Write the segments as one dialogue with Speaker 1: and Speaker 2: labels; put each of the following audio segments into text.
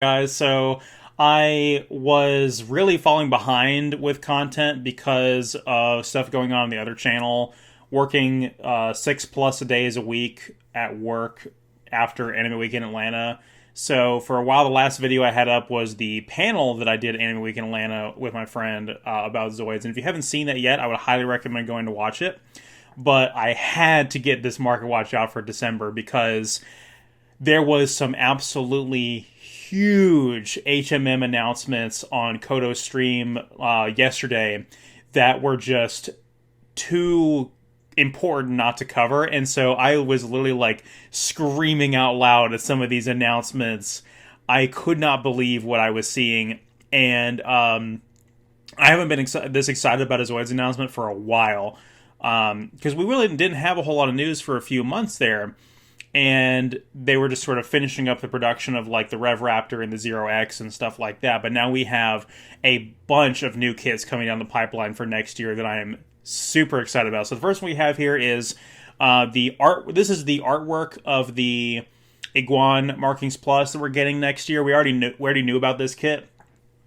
Speaker 1: Guys. So I was really falling behind with content because of stuff going on the other channel, working 6+ days a week at work after Anime Week in Atlanta. So for a while, the last video I had up was the panel that I did at Anime Week in Atlanta with my friend about Zoids. And if you haven't seen that yet, I would highly recommend going to watch it. But I had to get this market watch out for December because there was some absolutely huge HMM announcements on Koto stream yesterday that were just too important not to cover. And so I was literally like screaming out loud at some of these announcements. I could not believe what I was seeing. And I haven't been this excited about his Zoids announcement for a while, because we really didn't have a whole lot of news for a few months there. And they were just sort of finishing up the production of like the Rev Raptor and the Zero X and stuff like that. But now we have a bunch of new kits coming down the pipeline for next year that I am super excited about. So the first one we have here is the art. This is the artwork of the Iguan Markings Plus that we're getting next year. We already knew about this kit.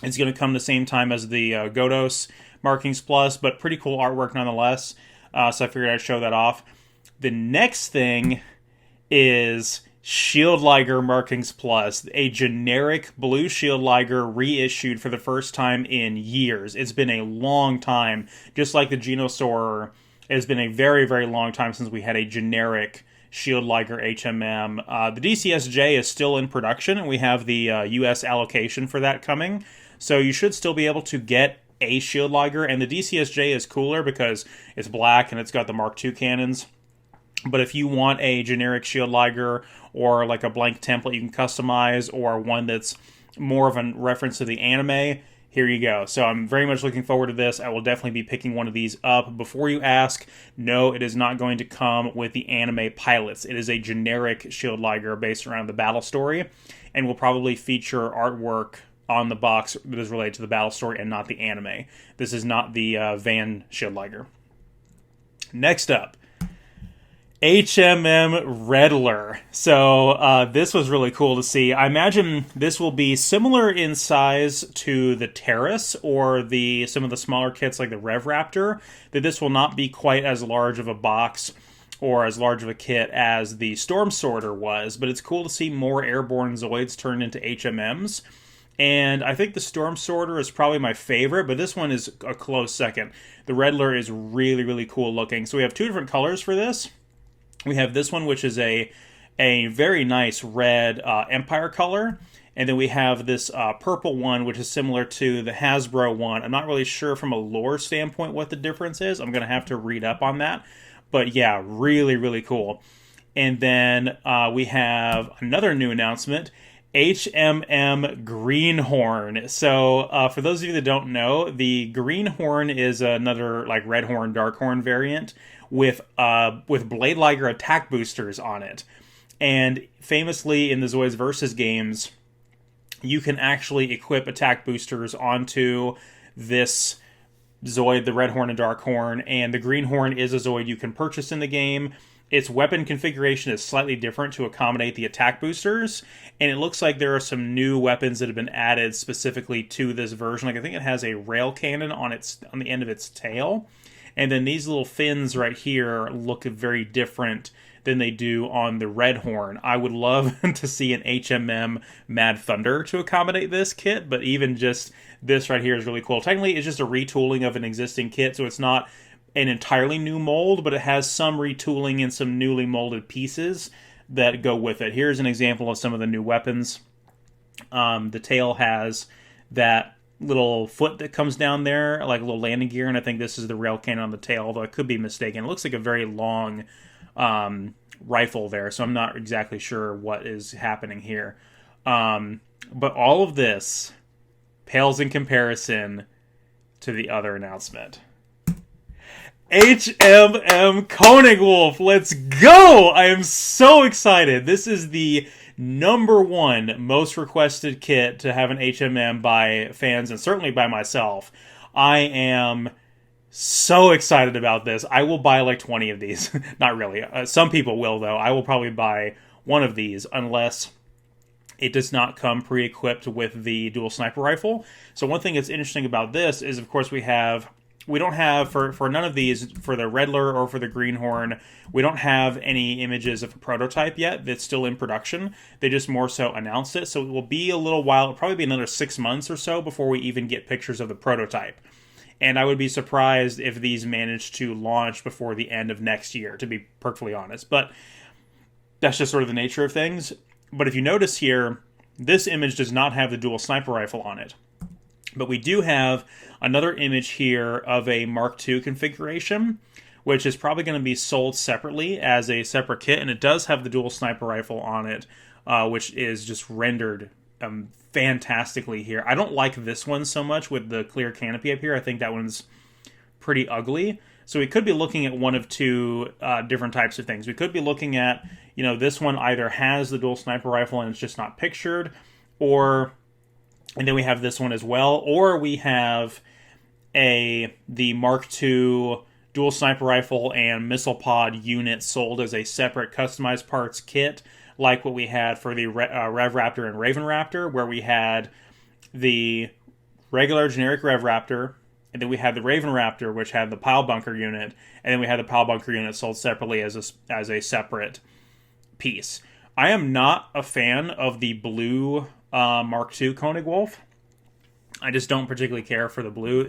Speaker 1: It's going to come the same time as the Godos Markings Plus, but pretty cool artwork nonetheless. So I figured I'd show that off. The next thing is Shield Liger Markings Plus, a generic blue Shield Liger reissued for the first time in years. It's been a long time, just like the Genosaur. It has been a very, very long time since we had a generic Shield Liger HMM. The DCSJ is still in production, and we have the US allocation for that coming. So you should still be able to get a Shield Liger, and the DCSJ is cooler because it's black and it's got the Mark II cannons. But if you want a generic Shield Liger or like a blank template you can customize, or one that's more of a reference to the anime, here you go. So I'm very much looking forward to this. I will definitely be picking one of these up. Before you ask, no, it is not going to come with the anime pilots. It is a generic Shield Liger based around the battle story, and will probably feature artwork on the box that is related to the battle story and not the anime. This is not the Van Shield Liger. Next up, HMM Redler. So this was really cool to see. I imagine this will be similar in size to the Terrace or some of the smaller kits like the Rev Raptor, that this will not be quite as large of a box or as large of a kit as the Storm Sorter was, but it's cool to see more airborne Zoids turned into HMMs. And I think the Storm Sorter is probably my favorite, but this one is a close second. The Redler is really, really cool looking. So we have two different colors for this. We have this one, which is a very nice red Empire color. And then we have this purple one, which is similar to the Hasbro one. I'm not really sure from a lore standpoint what the difference is. I'm going to have to read up on that. But yeah, really, really cool. And then we have another new announcement, HMM Greenhorn. So for those of you that don't know, the Greenhorn is another like Redhorn, Darkhorn variant with Blade Liger attack boosters on it. And famously in the Zoids Versus games, you can actually equip attack boosters onto this Zoid, the Redhorn and Darkhorn, and the Greenhorn is a Zoid you can purchase in the game. Its weapon configuration is slightly different to accommodate the attack boosters, and it looks like there are some new weapons that have been added specifically to this version. Like I think it has a rail cannon on the end of its tail, and then these little fins right here look very different than they do on the Redhorn. I would love to see an HMM Mad Thunder to accommodate this kit, but even just this right here is really cool. Technically, it's just a retooling of an existing kit, so it's not an entirely new mold, but it has some retooling and some newly molded pieces that go with it. Here's an example of some of the new weapons. The tail has that little foot that comes down there, like a little landing gear, and I think this is the rail cannon on the tail, although I could be mistaken. It looks like a very long rifle there, so I'm not exactly sure what is happening here. But all of this pales in comparison to the other announcement. HMM Konig Wolf, let's go! I am so excited. This is the #1 most requested kit to have an HMM by fans, and certainly by myself. I am so excited about this. I will buy like 20 of these. Not really. Some people will, though. I will probably buy one of these unless It does not come pre-equipped with the dual sniper rifle. So one thing that's interesting about this is, of course, we don't have for none of these, for the Redler or for the Greenhorn, we don't have any images of a prototype yet that's still in production. They just more so announced it, so it will be a little while. It'll probably be another 6 months or so before we even get pictures of the prototype. And I would be surprised if these manage to launch before the end of next year, to be perfectly honest. But that's just sort of the nature of things. But if you notice here, this image does not have the dual sniper rifle on it. But we do have another image here of a Mark II configuration, which is probably going to be sold separately as a separate kit. And it does have the dual sniper rifle on it, which is just rendered fantastically here. I don't like this one so much with the clear canopy up here. I think that one's pretty ugly. So we could be looking at one of two different types of things. We could be looking at, this one either has the dual sniper rifle and it's just not pictured, and then we have this one as well, or we have the Mark II dual sniper rifle and missile pod unit sold as a separate customized parts kit, like what we had for the Rev Raptor and Raven Raptor, where we had the regular generic Rev Raptor, and then we had the Raven Raptor, which had the pile bunker unit, and then we had the pile bunker unit sold separately as a separate piece. I am not a fan of the blue Mark II Konig Wolf. I just don't particularly care for the blue.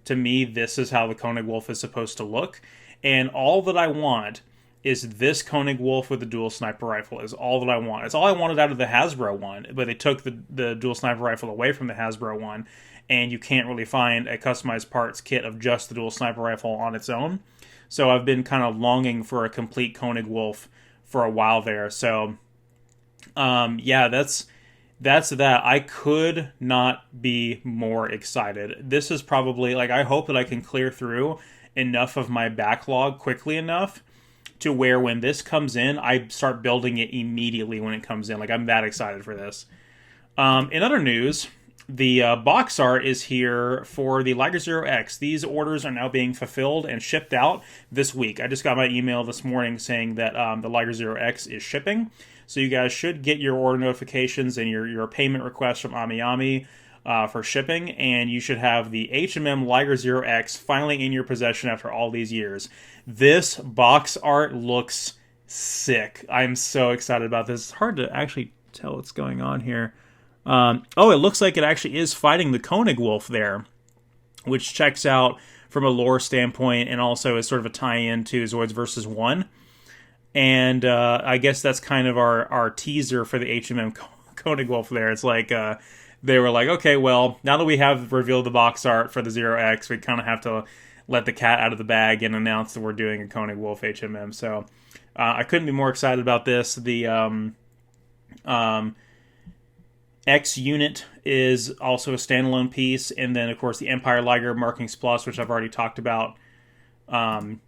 Speaker 1: To me, this is how the Konig Wolf is supposed to look. And all that I want is this Konig Wolf with the dual sniper rifle is all that I want. It's all I wanted out of the Hasbro one, but they took the dual sniper rifle away from the Hasbro one, and you can't really find a customized parts kit of just the dual sniper rifle on its own. So I've been kind of longing for a complete Konig Wolf for a while there. So, that's that. I could not be more excited. This is probably, I hope that I can clear through enough of my backlog quickly enough to where when this comes in, I start building it immediately when it comes in. I'm that excited for this. In other news, the box art is here for the Liger 0X. These orders are now being fulfilled and shipped out this week. I just got my email this morning saying that the Liger 0X is shipping. So you guys should get your order notifications and your payment requests from AmiAmi for shipping, and you should have the HMM Liger 0X finally in your possession after all these years. This box art looks sick. I'm so excited about this. It's hard to actually tell what's going on here. It looks like it actually is fighting the Konig Wolf there, which checks out from a lore standpoint and also is sort of a tie-in to Zoids vs. 1. And I guess that's kind of our teaser for the HMM Konig Wolf there. It's they were like, okay, well, now that we have revealed the box art for the 0X, we kind of have to let the cat out of the bag and announce that we're doing a Konig Wolf HMM. So I couldn't be more excited about this. The X unit is also a standalone piece, and then, of course, the Empire Liger Markings Plus, which I've already talked about.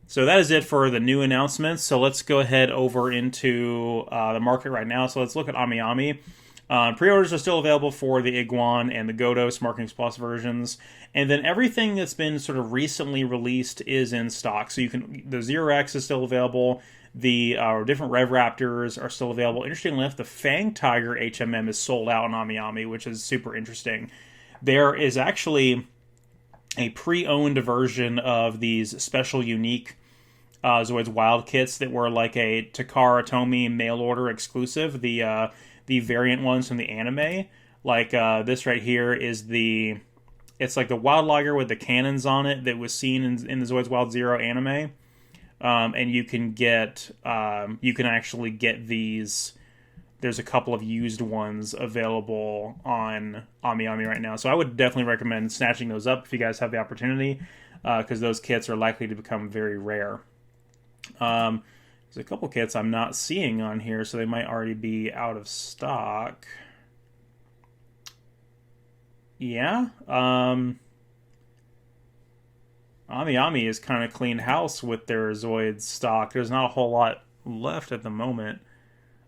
Speaker 1: So that is it for the new announcements. So let's go ahead over into the market right now. So let's look at AmiAmi. Pre-orders are still available for the Iguan and the Godos Markings Plus versions. And then everything that's been sort of recently released is in stock. So the 0X is still available. The different Rev Raptors are still available. Interestingly enough, the Fang Tiger HMM is sold out on AmiAmi, which is super interesting. There is actually a pre-owned version of these special unique Zoids Wild kits that were like a Takara Tomy mail order exclusive. The variant ones from the anime, this right here is it's like the Wild Liger with the cannons on it that was seen in the Zoids Wild Zero anime. And you can actually get these. There's a couple of used ones available on AmiAmi right now. So I would definitely recommend snatching those up if you guys have the opportunity, because those kits are likely to become very rare. There's a couple kits I'm not seeing on here, so they might already be out of stock. Yeah. AmiAmi is kind of cleaned house with their Zoids stock. There's not a whole lot left at the moment.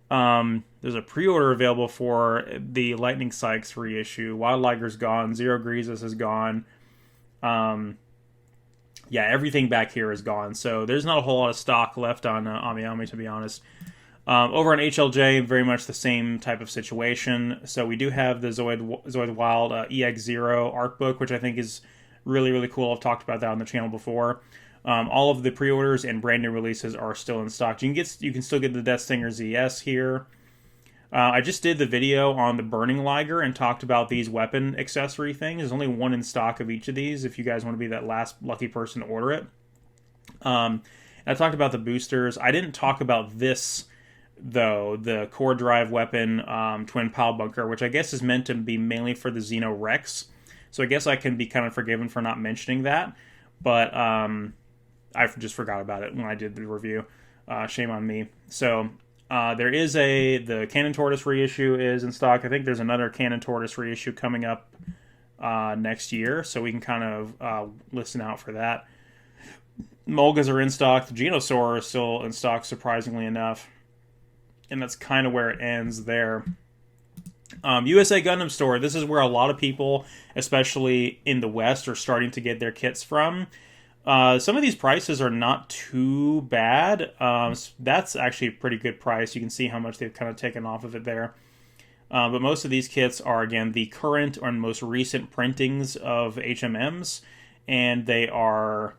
Speaker 1: There's a pre-order available for the Lightning Sykes reissue. Wild Liger's gone. Zero Greases is gone. Everything back here is gone. So there's not a whole lot of stock left on AmiAmi, to be honest. Over on HLJ, very much the same type of situation. So we do have the Zoid Wild EX0 art book, which I think is really, really cool. I've talked about that on the channel before. All of the pre-orders and brand new releases are still in stock. You can still get the Death Stinger ZS here. I just did the video on the Burning Liger and talked about these weapon accessory things. There's only one in stock of each of these if you guys want to be that last lucky person to order it. I talked about the boosters. I didn't talk about this, though, the core drive weapon twin pile bunker, which I guess is meant to be mainly for the Xeno Rex. So I guess I can be kind of forgiven for not mentioning that. But I just forgot about it when I did the review. Shame on me. So there is the Cannon Tortoise reissue is in stock. I think there's another Cannon Tortoise reissue coming up next year, so we can kind of listen out for that. Molgas are in stock. The Genosaur is still in stock, surprisingly enough. And that's kind of where it ends there. USA Gundam Store. This is where a lot of people, especially in the West, are starting to get their kits from. Some of these prices are not too bad. That's actually a pretty good price. You can see how much they've kind of taken off of it there. But most of these kits are, again, the current or most recent printings of HMMs, and they are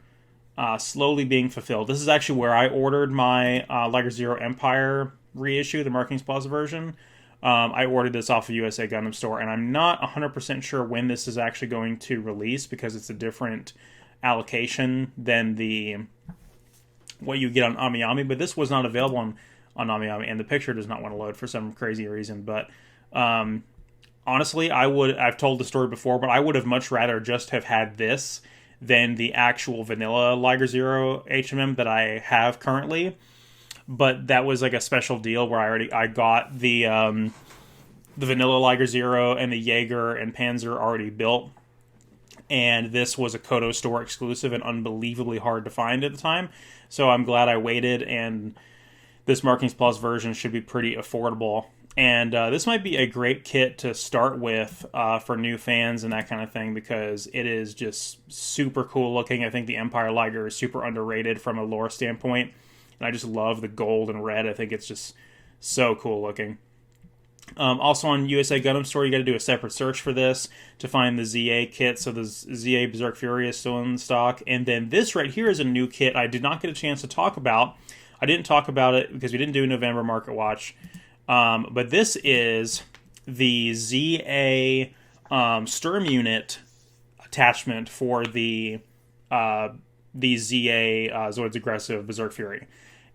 Speaker 1: slowly being fulfilled. This is actually where I ordered my Liger Zero Empire reissue, the Markings Plus version. I ordered this off of USA Gundam Store, and I'm not 100% sure when this is actually going to release because it's a different allocation than what you get on AmiAmi, but this was not available on AmiAmi, and the picture does not want to load for some crazy reason. But honestly, I've told the story before, but I would have much rather just have had this than the actual vanilla Liger Zero HMM that I have currently. But that was like a special deal where I got the vanilla Liger Zero and the Jaeger and Panzer already built. And this was a Koto store exclusive and unbelievably hard to find at the time. So I'm glad I waited, and this Markings Plus version should be pretty affordable. And this might be a great kit to start with for new fans and that kind of thing, because it is just super cool looking. I think the Empire Liger is super underrated from a lore standpoint. And I just love the gold and red. I think it's just so cool looking. Also on USA Gundam Store, you got to do a separate search for this to find the ZA kit. So the ZA Berserk Fury is still in stock. And then this right here is a new kit I did not get a chance to talk about. I didn't talk about it because we didn't do a November Market Watch. But this is the ZA Sturm Unit attachment for the ZA Zoids Aggressive Berserk Fury.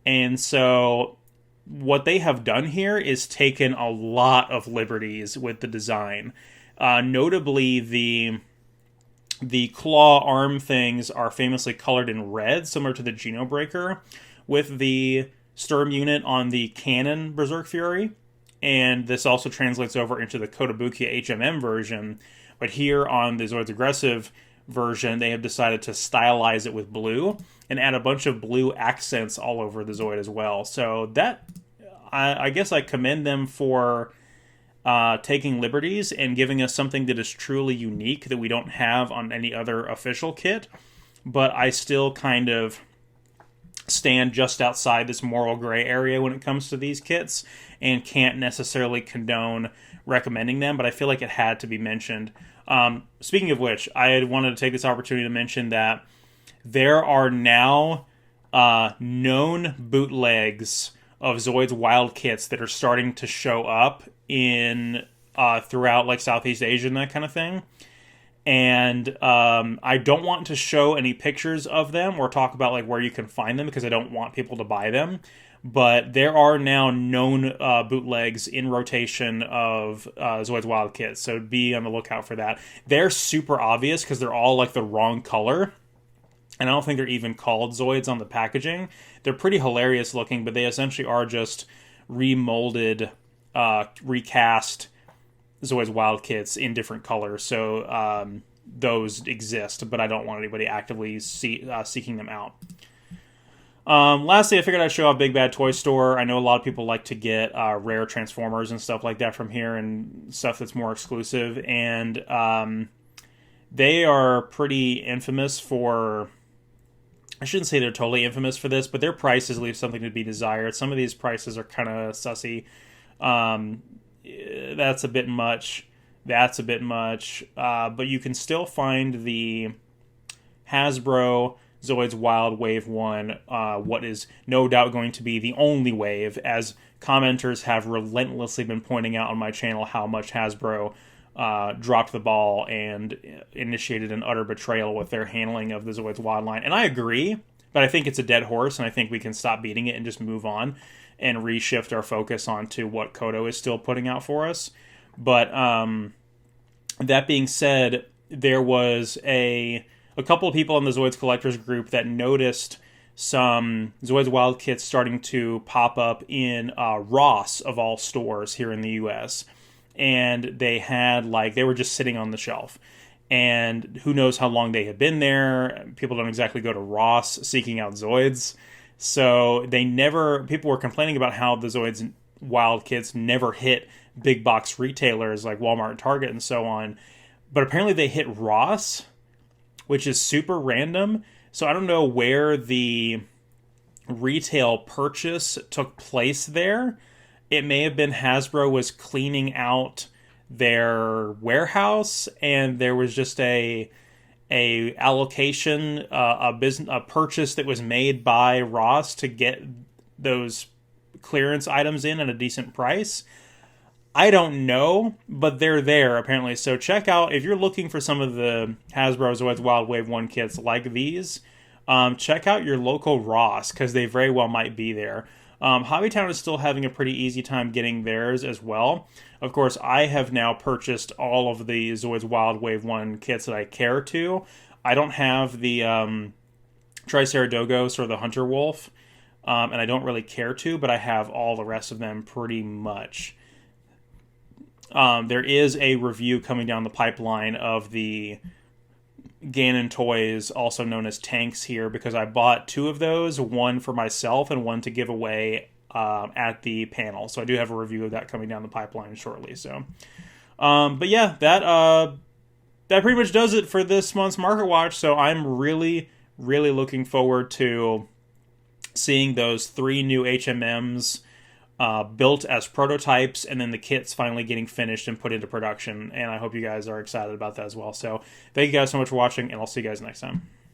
Speaker 1: And so what they have done here is taken a lot of liberties with the design. Notably, the claw arm things are famously colored in red, similar to the Genobreaker, with the Sturm unit on the Cannon Berserk Fury. And this also translates over into the Kotobukiya HMM version. But here on the Zoids Aggressive version, they have decided to stylize it with blue and add a bunch of blue accents all over the Zoid as well. So that, I guess I commend them for taking liberties and giving us something that is truly unique that we don't have on any other official kit. But I still kind of stand just outside this moral gray area when it comes to these kits and can't necessarily condone recommending them, but I feel like it had to be mentioned. Speaking of which, I wanted to take this opportunity to mention that there are now known bootlegs of Zoids Wild kits that are starting to show up in throughout like Southeast Asia and that kind of thing. And I don't want to show any pictures of them or talk about like where you can find them because I don't want people to buy them. But there are now known bootlegs in rotation of Zoids Wild kits, so be on the lookout for that. They're super obvious because they're all like the wrong color, and I don't think they're even called Zoids on the packaging. They're pretty hilarious looking, but they essentially are just remolded, recast Zoids Wild kits in different colors. So those exist, but I don't want anybody actively seeking them out. Lastly, I figured I'd show off Big Bad Toy Store. I know a lot of people like to get rare Transformers and stuff like that from here and stuff that's more exclusive. And they are pretty infamous for I shouldn't say they're totally infamous for this, but their prices leave something to be desired. Some of these prices are kind of sussy. Um, that's a bit much. That's a bit much. But you can still find the Hasbro Zoids Wild Wave 1, what is no doubt going to be the only wave, as commenters have relentlessly been pointing out on my channel how much Hasbro dropped the ball and initiated an utter betrayal with their handling of the Zoids Wild line. And I agree, but I think it's a dead horse, and I think we can stop beating it and just move on and reshift our focus onto what Koto is still putting out for us. But that being said, there was a couple of people in the Zoids collectors group that noticed some Zoids Wild kits starting to pop up in Ross, of all stores here in the US. And they were just sitting on the shelf. And who knows how long they had been there. People don't exactly go to Ross seeking out Zoids. So people were complaining about how the Zoids Wild kits never hit big box retailers like Walmart, Target, and so on. But apparently they hit Ross, which is super random. So I don't know where the retail purchase took place there. It may have been Hasbro was cleaning out their warehouse, and there was just a allocation, a purchase that was made by Ross to get those clearance items in at a decent price. I don't know, but they're there apparently. So check out, if you're looking for some of the Hasbro Zoids Wild Wave 1 kits like these, check out your local Ross, because they very well might be there. Hobbytown is still having a pretty easy time getting theirs as well. Of course, I have now purchased all of the Zoids Wild Wave 1 kits that I care to. I don't have the Triceratogos or the Hunter Wolf, and I don't really care to, but I have all the rest of them pretty much. There is a review coming down the pipeline of the Ganon toys, also known as tanks, here, because I bought 2 of those, one for myself and one to give away at the panel. So I do have a review of that coming down the pipeline shortly. So, but yeah, that pretty much does it for this month's Market Watch. So I'm really, really looking forward to seeing those 3 new HMMs built as prototypes, and then the kits finally getting finished and put into production. And I hope you guys are excited about that as well. So thank you guys so much for watching, and I'll see you guys next time.